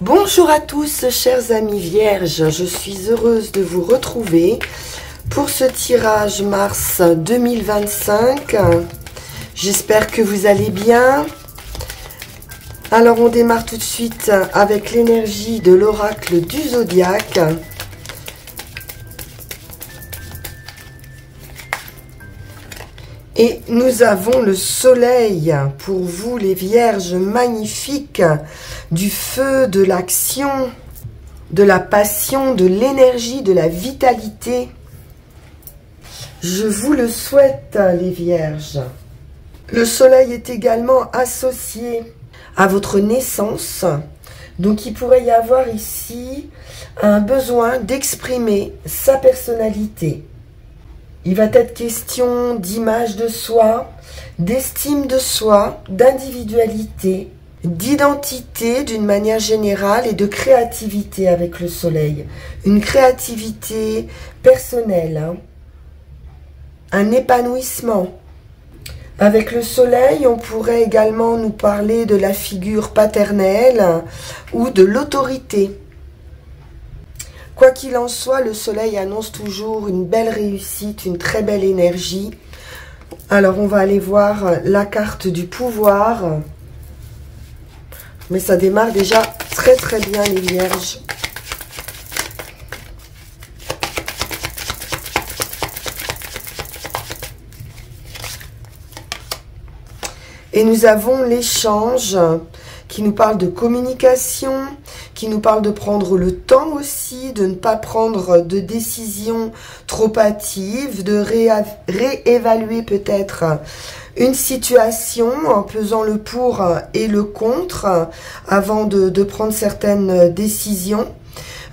Bonjour à tous, chers amis vierges, je suis heureuse de vous retrouver pour ce tirage mars 2025. J'espère que vous allez bien. Alors on démarre tout de suite avec l'énergie de l'oracle du zodiaque. Et nous avons le soleil pour vous les vierges magnifiques, du feu, de l'action, de la passion, de l'énergie, de la vitalité. Je vous le souhaite les vierges. Le soleil est également associé à votre naissance. Donc il pourrait y avoir ici un besoin d'exprimer sa personnalité. Il va être question d'image de soi, d'estime de soi, d'individualité, d'identité d'une manière générale et de créativité avec le soleil. Une créativité personnelle, hein. Un épanouissement. Avec le soleil, on pourrait également nous parler de la figure paternelle ou de l'autorité. Quoi qu'il en soit, le soleil annonce toujours une belle réussite, une très belle énergie. Alors, on va aller voir la carte du pouvoir. Mais ça démarre déjà très très bien les vierges. Et nous avons l'échange qui nous parle de communication, qui nous parle de prendre le temps aussi, de ne pas prendre de décisions trop hâtives, de réévaluer peut-être une situation en pesant le pour et le contre avant de prendre certaines décisions.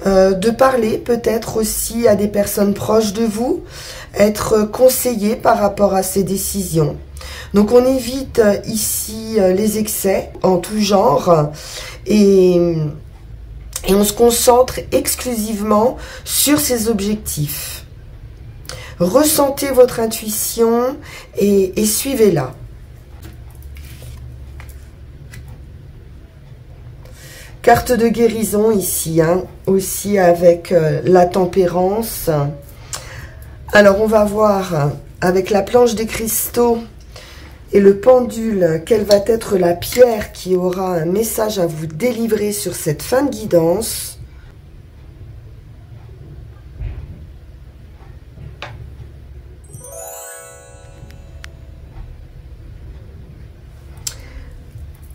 De parler peut-être aussi à des personnes proches de vous, être conseillé par rapport à ces décisions. Donc on évite ici les excès en tout genre et on se concentre exclusivement sur ses objectifs. Ressentez votre intuition et suivez-la. Carte de guérison ici, hein, aussi avec la tempérance. Alors on va voir avec la planche des cristaux et le pendule, quelle va être la pierre qui aura un message à vous délivrer sur cette fin de guidance.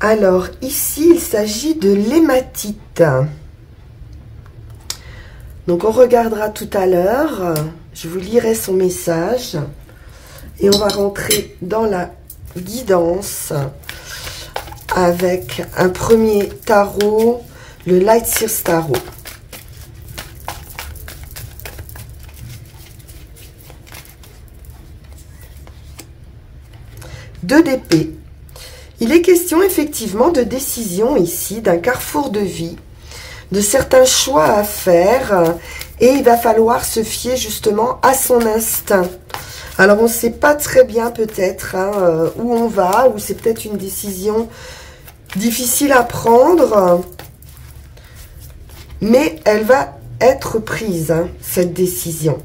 Alors, ici, il s'agit de l'hématite. Donc, on regardera tout à l'heure. Je vous lirai son message. Et on va rentrer dans la guidance avec un premier tarot, le Light Seers Tarot. Deux d'épée. Il est question effectivement de décision ici, d'un carrefour de vie, de certains choix à faire et il va falloir se fier justement à son instinct. Alors, on ne sait pas très bien peut-être hein, où on va, ou c'est peut-être une décision difficile à prendre, mais elle va être prise, hein, cette décision.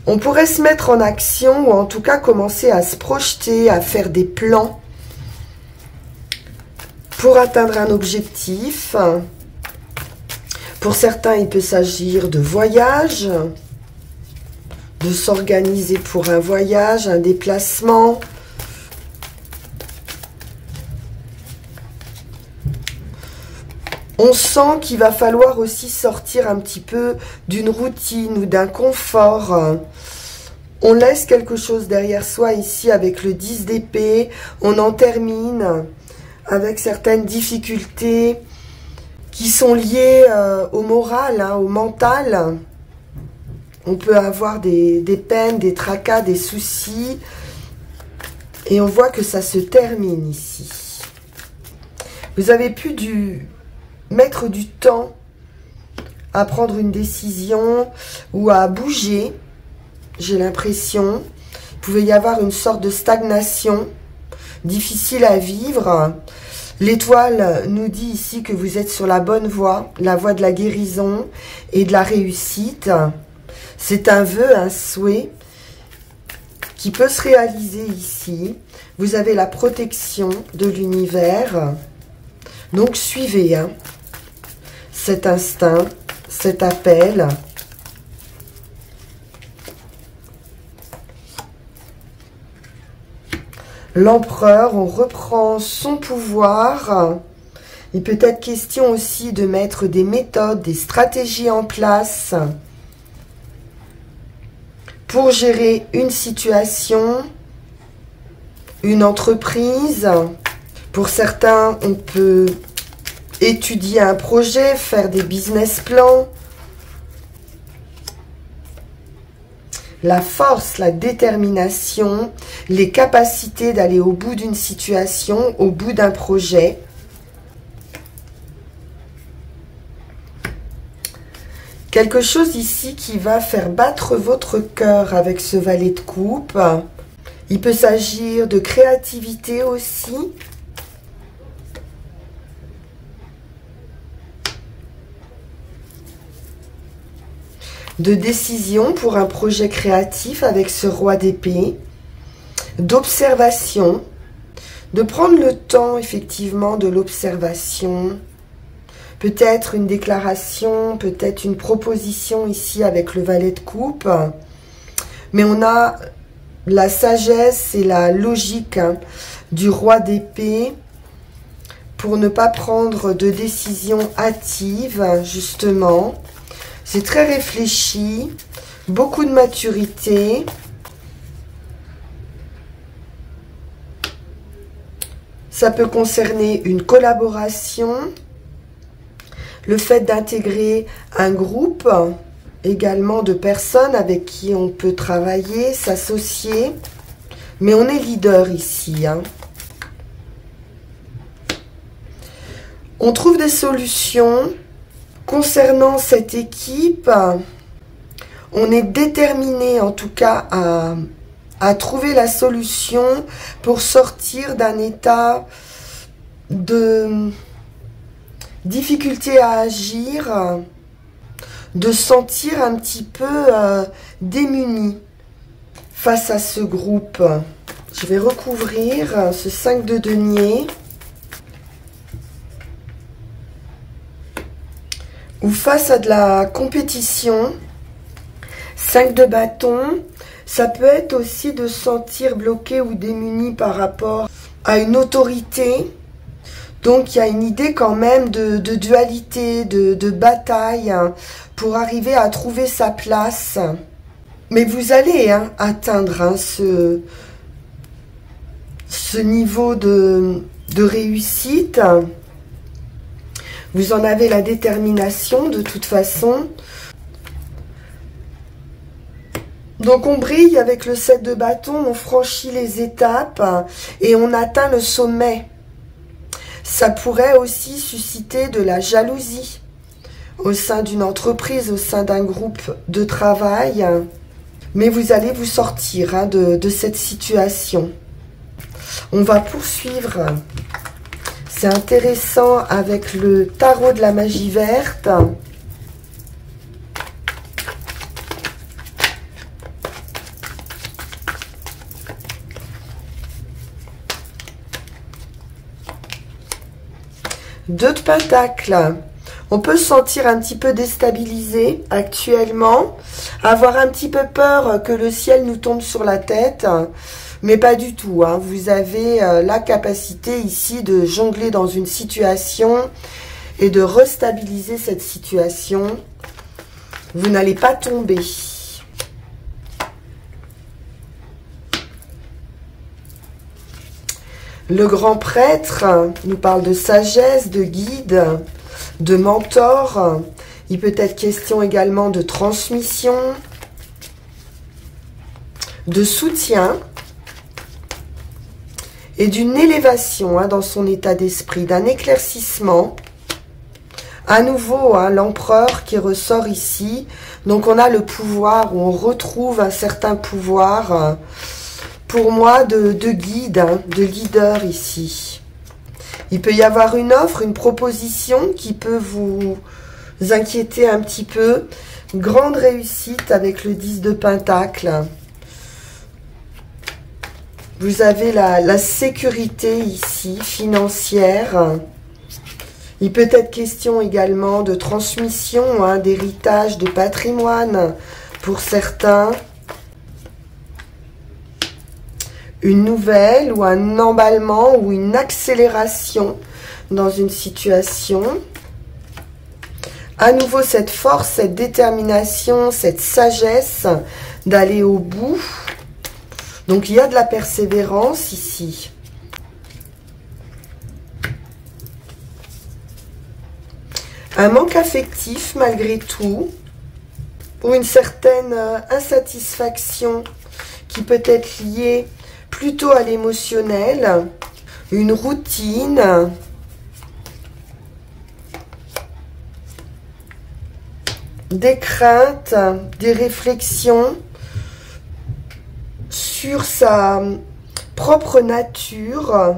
On pourrait se mettre en action, ou en tout cas commencer à se projeter, à faire des plans pour atteindre un objectif. Pour certains, il peut s'agir de voyage, de s'organiser pour un voyage, un déplacement. On sent qu'il va falloir aussi sortir un petit peu d'une routine ou d'un confort. On laisse quelque chose derrière soi ici avec le 10 d'épée. On en termine avec certaines difficultés qui sont liées au moral, hein, au mental. On peut avoir des peines, des tracas, des soucis. Et on voit que ça se termine ici. Vous avez pu mettre du temps à prendre une décision ou à bouger, j'ai l'impression. pouvait y avoir une sorte de stagnation, difficile à vivre. L'étoile nous dit ici que vous êtes sur la bonne voie, la voie de la guérison et de la réussite. C'est un vœu, un souhait qui peut se réaliser ici. Vous avez la protection de l'univers. Donc suivez cet instinct, cet appel. L'empereur, on reprend son pouvoir. Il peut être question aussi de mettre des méthodes, des stratégies en place pour gérer une situation, une entreprise. Pour certains, on peut étudier un projet, faire des business plans. La force, la détermination, les capacités d'aller au bout d'une situation, au bout d'un projet. Quelque chose ici qui va faire battre votre cœur avec ce valet de coupe. Il peut s'agir de créativité aussi. De décision pour un projet créatif avec ce roi d'épée, d'observation, de prendre le temps effectivement de l'observation, peut-être une déclaration, peut-être une proposition ici avec le valet de coupe, mais on a la sagesse et la logique du roi d'épée pour ne pas prendre de décision hâtive justement. C'est très réfléchi, beaucoup de maturité. Ça peut concerner une collaboration, le fait d'intégrer un groupe également de personnes avec qui on peut travailler, s'associer. Mais on est leader ici. On trouve des solutions. Concernant cette équipe, on est déterminé en tout cas à trouver la solution pour sortir d'un état de difficulté à agir, de sentir un petit peu démuni face à ce groupe. Je vais recouvrir ce 5 de denier. Ou face à de la compétition, 5 de bâton, ça peut être aussi de se sentir bloqué ou démuni par rapport à une autorité. Donc il y a une idée quand même de dualité, de bataille pour arriver à trouver sa place. Mais vous allez atteindre ce niveau de réussite. Vous en avez la détermination de toute façon. Donc on brille avec le 7 de bâton, on franchit les étapes et on atteint le sommet. Ça pourrait aussi susciter de la jalousie au sein d'une entreprise, au sein d'un groupe de travail. Mais vous allez vous sortir de cette situation. On va poursuivre. C'est intéressant avec le tarot de la magie verte. Deux de pentacles. On peut se sentir un petit peu déstabilisé actuellement, avoir un petit peu peur que le ciel nous tombe sur la tête. Mais pas du tout. Vous avez la capacité ici de jongler dans une situation et de restabiliser cette situation. Vous n'allez pas tomber. Le grand prêtre nous parle de sagesse, de guide, de mentor. Il peut être question également de transmission, de soutien. Et d'une élévation dans son état d'esprit, d'un éclaircissement. À nouveau, l'empereur qui ressort ici. Donc on a le pouvoir, on retrouve un certain pouvoir pour moi de guide, hein, de leader ici. Il peut y avoir une offre, une proposition qui peut vous inquiéter un petit peu. Grande réussite avec le 10 de Pentacle. Vous avez la sécurité ici, financière. Il peut être question également de transmission, hein, d'héritage, de patrimoine pour certains. Une nouvelle ou un emballement ou une accélération dans une situation. À nouveau cette force, cette détermination, cette sagesse d'aller au bout. Donc il y a de la persévérance ici. Un manque affectif malgré tout, ou une certaine insatisfaction qui peut être liée plutôt à l'émotionnel, une routine, des craintes, des réflexions sur sa propre nature.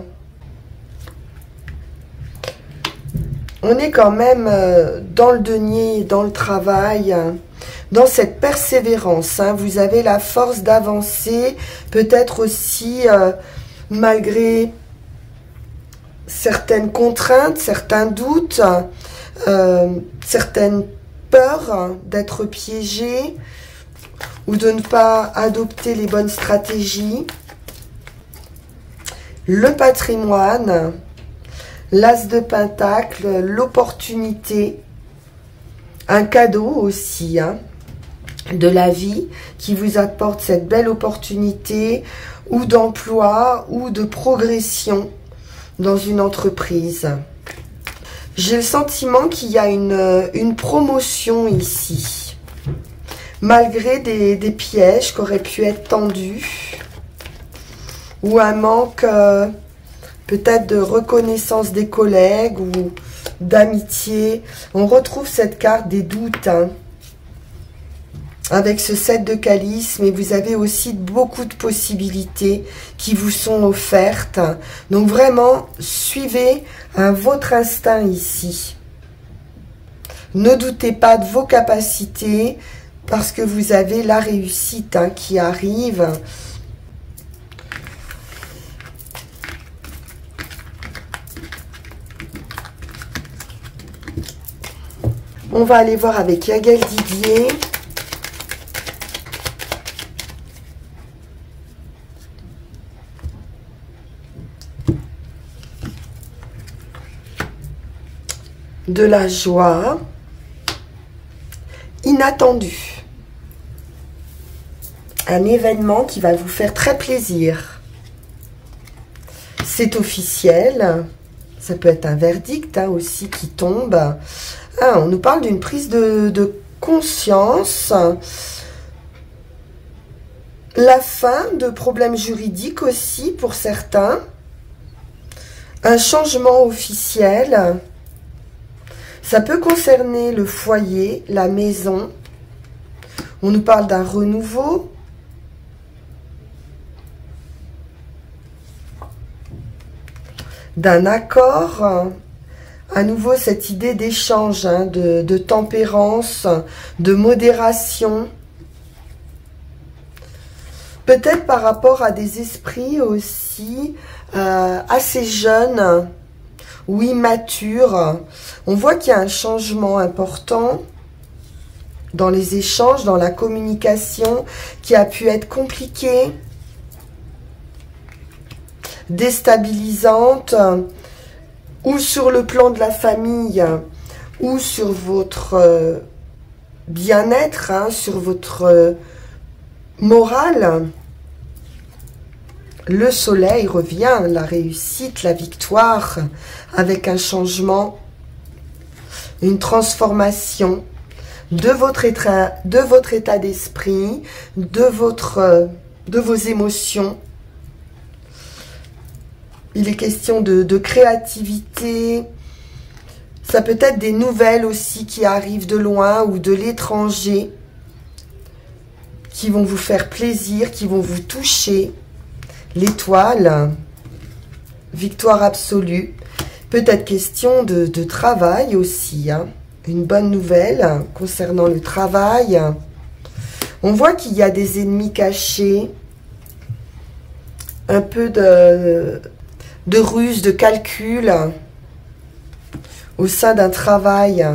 On est quand même dans le denier, dans le travail, dans cette persévérance. Hein. Vous avez la force d'avancer, peut-être aussi malgré certaines contraintes, certains doutes, certaines peurs d'être piégé ou de ne pas adopter les bonnes stratégies. Le patrimoine, l'as de Pentacle, l'opportunité, un cadeau aussi, hein, de la vie qui vous apporte cette belle opportunité ou d'emploi ou de progression dans une entreprise. J'ai le sentiment qu'il y a une promotion ici, malgré des pièges qui auraient pu être tendus, ou un manque peut-être de reconnaissance des collègues ou d'amitié. On retrouve cette carte des doutes, hein, avec ce 7 de calice, mais vous avez aussi beaucoup de possibilités qui vous sont offertes. Donc vraiment, suivez votre instinct ici. Ne doutez pas de vos capacités, parce que vous avez la réussite, hein, qui arrive. On va aller voir avec Yagel Didier. De la joie inattendue. Un événement qui va vous faire très plaisir. C'est officiel. Ça peut être un verdict, hein, aussi qui tombe. Ah, on nous parle d'une prise de conscience. La fin de problèmes juridiques aussi pour certains. Un changement officiel. Ça peut concerner le foyer, la maison. On nous parle d'un renouveau. D'un accord. À nouveau, cette idée d'échange, hein, de tempérance, de modération. Peut-être par rapport à des esprits aussi assez jeunes ou immatures. On voit qu'il y a un changement important dans les échanges, dans la communication, qui a pu être compliquée, déstabilisante, ou sur le plan de la famille, ou sur votre bien-être, hein, sur votre morale. Le soleil revient, la réussite, la victoire, avec un changement, une transformation de votre état d'esprit, de vos émotions. Il est question de créativité. Ça peut être des nouvelles aussi qui arrivent de loin ou de l'étranger, qui vont vous faire plaisir, qui vont vous toucher. l'étoile, victoire absolue. Peut-être question de travail aussi, hein. Une bonne nouvelle concernant le travail. On voit qu'il y a des ennemis cachés, un peu de ruse, de calcul au sein d'un travail.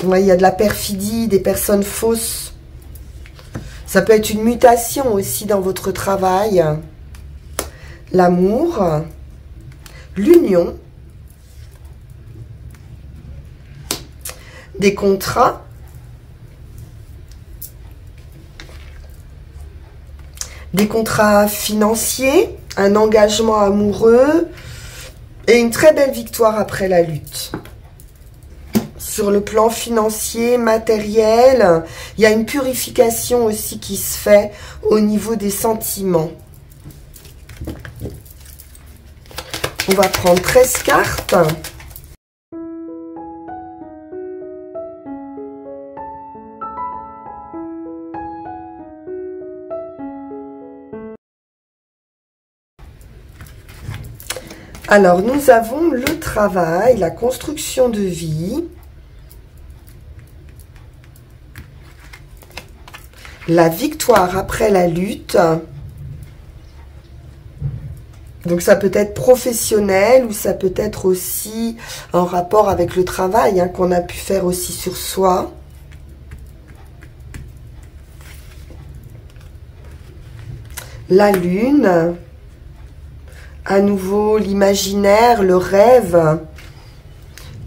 Ouais, il y a de la perfidie, des personnes fausses. Ça peut être une mutation aussi dans votre travail. L'amour, l'union, des contrats, financiers, un engagement amoureux et une très belle victoire après la lutte. Sur le plan financier, matériel, il y a une purification aussi qui se fait au niveau des sentiments. On va prendre 13 cartes. Alors, nous avons le travail, la construction de vie, la victoire après la lutte. Donc, ça peut être professionnel ou ça peut être aussi en rapport avec le travail, hein, qu'on a pu faire aussi sur soi. La lune. À nouveau, l'imaginaire, le rêve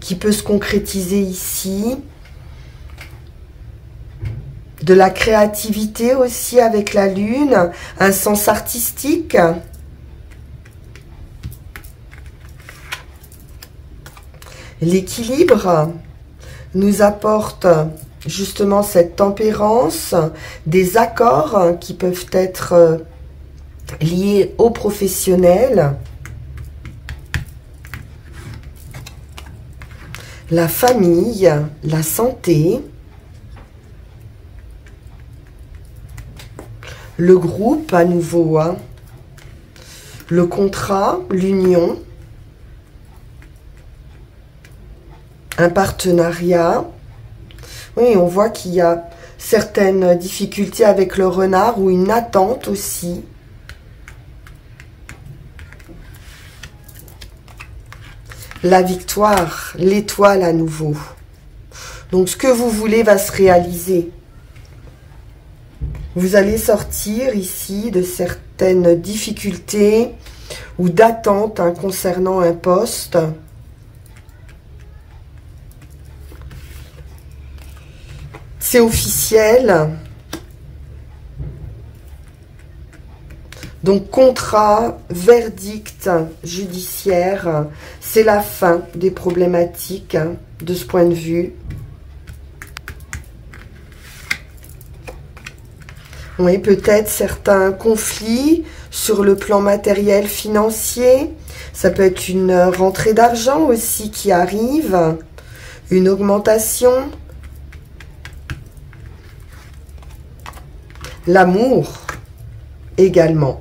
qui peut se concrétiser ici. De la créativité aussi avec la lune, un sens artistique. L'équilibre nous apporte justement cette tempérance, des accords qui peuvent être liés aux professionnels, la famille, la santé, le groupe à nouveau, hein, le contrat, l'union, un partenariat. Oui, on voit qu'il y a certaines difficultés avec le renard ou une attente aussi. La victoire, l'étoile à nouveau. Donc, ce que vous voulez va se réaliser. Vous allez sortir ici de certaines difficultés ou d'attentes, hein, concernant un poste. C'est officiel. Donc, contrat, verdict judiciaire, c'est la fin des problématiques, hein, de ce point de vue. Oui, peut-être certains conflits sur le plan matériel, financier. Ça peut être une rentrée d'argent aussi qui arrive, une augmentation. L'amour également.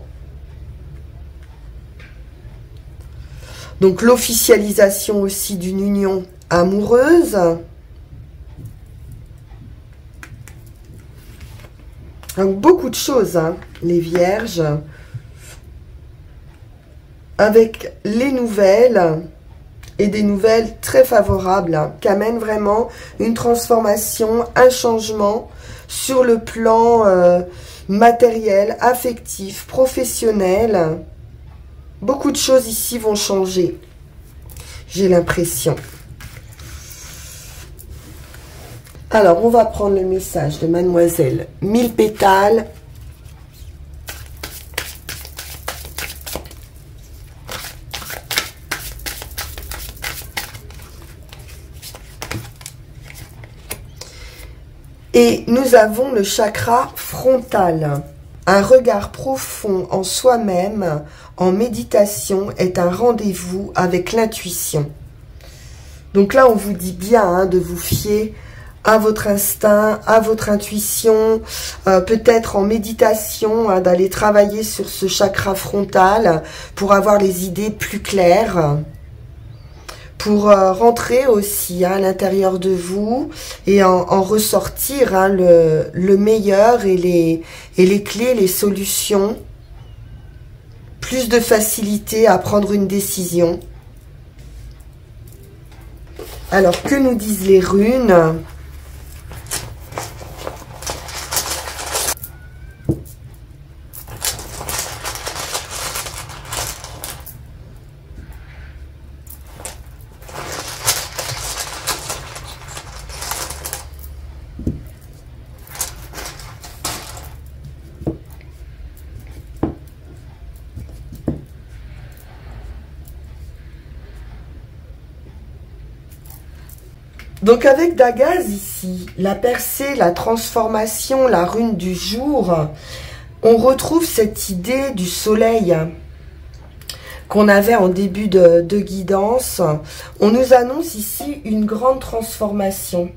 Donc, l'officialisation aussi d'une union amoureuse. Donc, beaucoup de choses, hein, les vierges. Avec les nouvelles, et des nouvelles très favorables, hein, qui amènent vraiment une transformation, un changement sur le plan matériel, affectif, professionnel. Beaucoup de choses ici vont changer, j'ai l'impression. Alors, on va prendre le message de Mademoiselle 1000 pétales. Et nous avons le chakra frontal. Un regard profond en soi-même, en méditation, est un rendez-vous avec l'intuition. Donc là, on vous dit bien, hein, de vous fier à votre instinct, à votre intuition, peut-être en méditation, hein, d'aller travailler sur ce chakra frontal pour avoir les idées plus claires, pour rentrer aussi, hein, à l'intérieur de vous et en ressortir, hein, le meilleur et les clés, les solutions, plus de facilité à prendre une décision. Alors, que nous disent les runes ? Donc avec Dagaz ici, la percée, la transformation, la rune du jour, on retrouve cette idée du soleil qu'on avait en début de guidance. On nous annonce ici une grande transformation,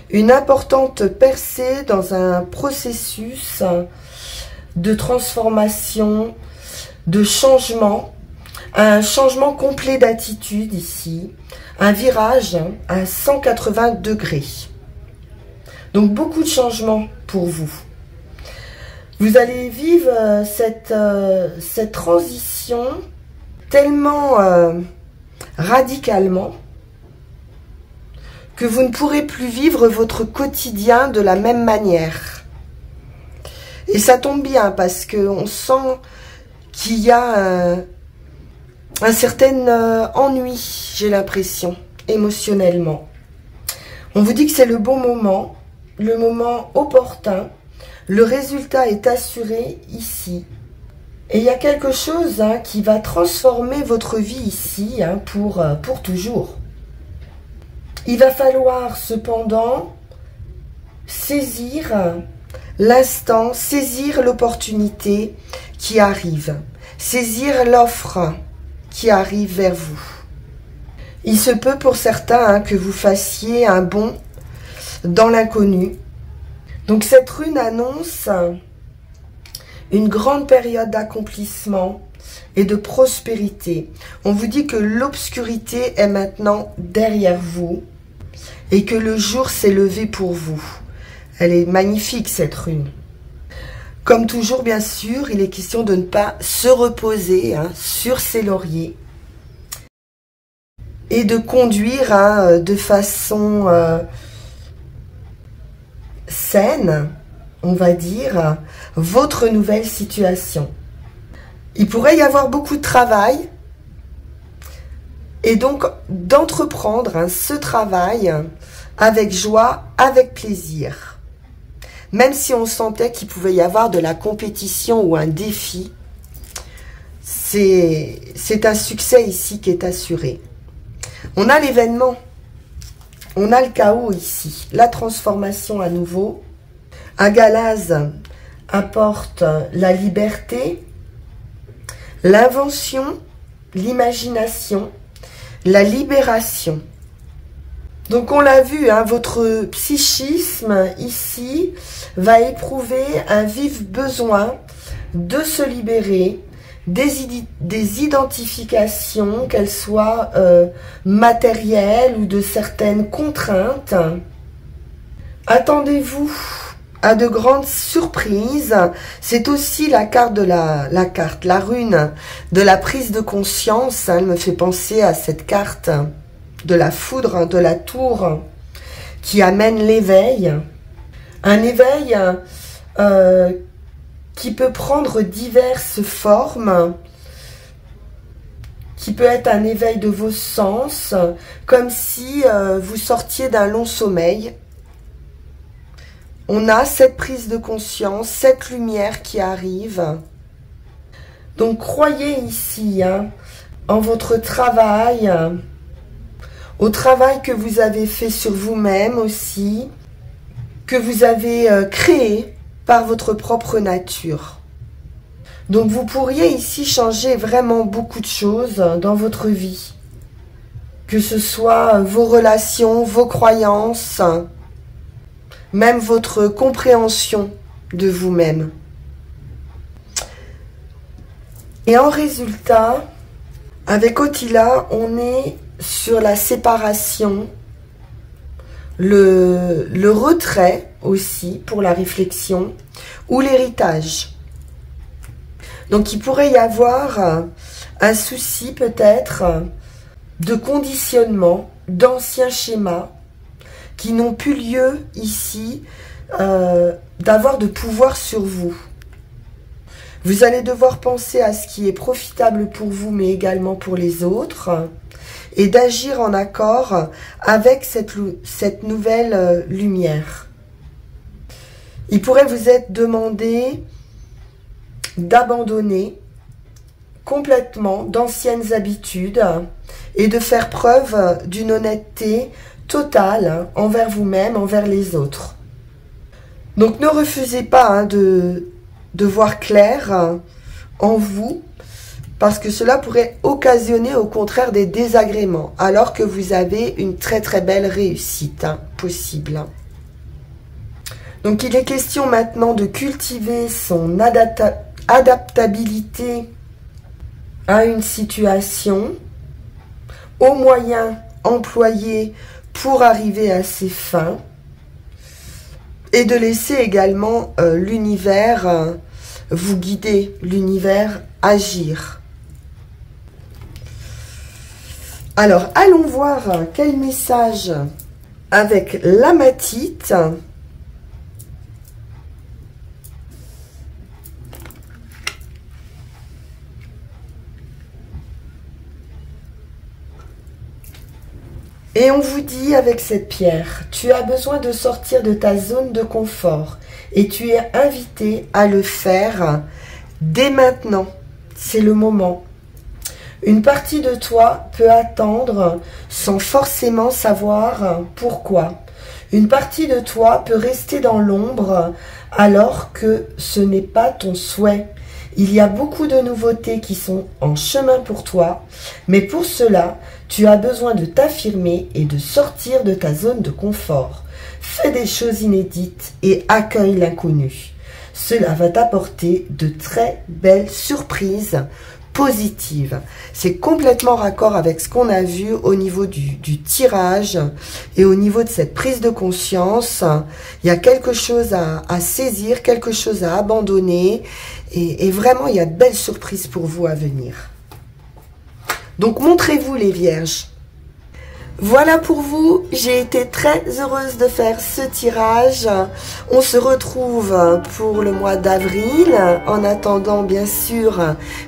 une importante percée dans un processus de transformation, de changement, un changement complet d'attitude ici. Un virage à 180 degrés. Donc beaucoup de changements pour vous. Vous allez vivre cette transition tellement radicalement que vous ne pourrez plus vivre votre quotidien de la même manière. Et ça tombe bien parce qu'on sent qu'il y a un certain ennui, j'ai l'impression, émotionnellement. On vous dit que c'est le bon moment, le moment opportun. Le résultat est assuré ici. Et il y a quelque chose, hein, qui va transformer votre vie ici, hein, pour toujours. Il va falloir cependant saisir l'instant, saisir l'opportunité qui arrive, saisir l'offre qui arrive vers vous. Il se peut pour certains, hein, que vous fassiez un bond dans l'inconnu. Donc cette rune annonce une grande période d'accomplissement et de prospérité. On vous dit que l'obscurité est maintenant derrière vous et que le jour s'est levé pour vous. Elle est magnifique cette rune. Comme toujours, bien sûr, il est question de ne pas se reposer, hein, sur ses lauriers et de conduire, hein, de façon saine, on va dire, votre nouvelle situation. Il pourrait y avoir beaucoup de travail et donc d'entreprendre, hein, ce travail avec joie, avec plaisir. Même si on sentait qu'il pouvait y avoir de la compétition ou un défi, c'est un succès ici qui est assuré. On a l'événement, on a le chaos ici, la transformation à nouveau. Agalaz apporte la liberté, l'invention, l'imagination, la libération. Donc on l'a vu, hein, votre psychisme ici va éprouver un vif besoin de se libérer des identifications, qu'elles soient matérielles ou de certaines contraintes. Attendez-vous à de grandes surprises. C'est aussi la carte de la rune de la prise de conscience. Elle me fait penser à cette carte de la foudre, de la tour, qui amène l'éveil. Un éveil qui peut prendre diverses formes, qui peut être un éveil de vos sens, comme si vous sortiez d'un long sommeil. On a cette prise de conscience, cette lumière qui arrive. Donc croyez ici, hein, en votre travail, au travail que vous avez fait sur vous-même aussi, que vous avez créé par votre propre nature. Donc vous pourriez ici changer vraiment beaucoup de choses dans votre vie. que ce soit vos relations, vos croyances, même votre compréhension de vous-même. Et en résultat, avec Otila, on est sur la séparation, le retrait aussi pour la réflexion, ou l'héritage. Donc il pourrait y avoir un souci peut-être de conditionnement, d'anciens schémas qui n'ont plus lieu ici d'avoir de pouvoir sur vous. Vous allez devoir penser à ce qui est profitable pour vous, mais également pour les autres, et d'agir en accord avec cette nouvelle lumière. Il pourrait vous être demandé d'abandonner complètement d'anciennes habitudes et de faire preuve d'une honnêteté totale envers vous-même, envers les autres. Donc ne refusez pas de voir clair en vous, parce que cela pourrait occasionner au contraire des désagréments, alors que vous avez une très très belle réussite possible. Donc il est question maintenant de cultiver son adaptabilité à une situation, aux moyens employés pour arriver à ses fins, et de laisser également l'univers vous guider, l'univers agir. Alors, allons voir quel message avec l'amatite. Et on vous dit avec cette pierre, tu as besoin de sortir de ta zone de confort et tu es invité à le faire dès maintenant. C'est le moment. Une partie de toi peut attendre sans forcément savoir pourquoi. Une partie de toi peut rester dans l'ombre alors que ce n'est pas ton souhait. Il y a beaucoup de nouveautés qui sont en chemin pour toi, mais pour cela, tu as besoin de t'affirmer et de sortir de ta zone de confort. Fais des choses inédites et accueille l'inconnu. Cela va t'apporter de très belles surprises positives. C'est complètement raccord avec ce qu'on a vu au niveau du tirage et au niveau de cette prise de conscience. Il y a quelque chose à saisir, quelque chose à abandonner et vraiment il y a de belles surprises pour vous à venir. Donc montrez-vous les vierges. Voilà pour vous, j'ai été très heureuse de faire ce tirage. On se retrouve pour le mois d'avril. En attendant, bien sûr,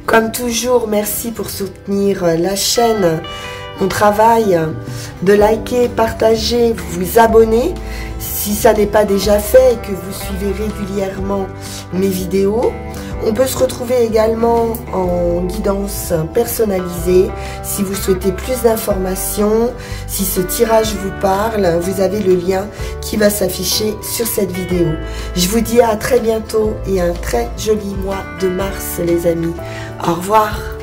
comme toujours, merci pour soutenir la chaîne, mon travail, de liker, partager, vous abonner si ça n'est pas déjà fait et que vous suivez régulièrement mes vidéos. On peut se retrouver également en guidance personnalisée. Si vous souhaitez plus d'informations, si ce tirage vous parle, vous avez le lien qui va s'afficher sur cette vidéo. Je vous dis à très bientôt et un très joli mois de mars, les amis. Au revoir.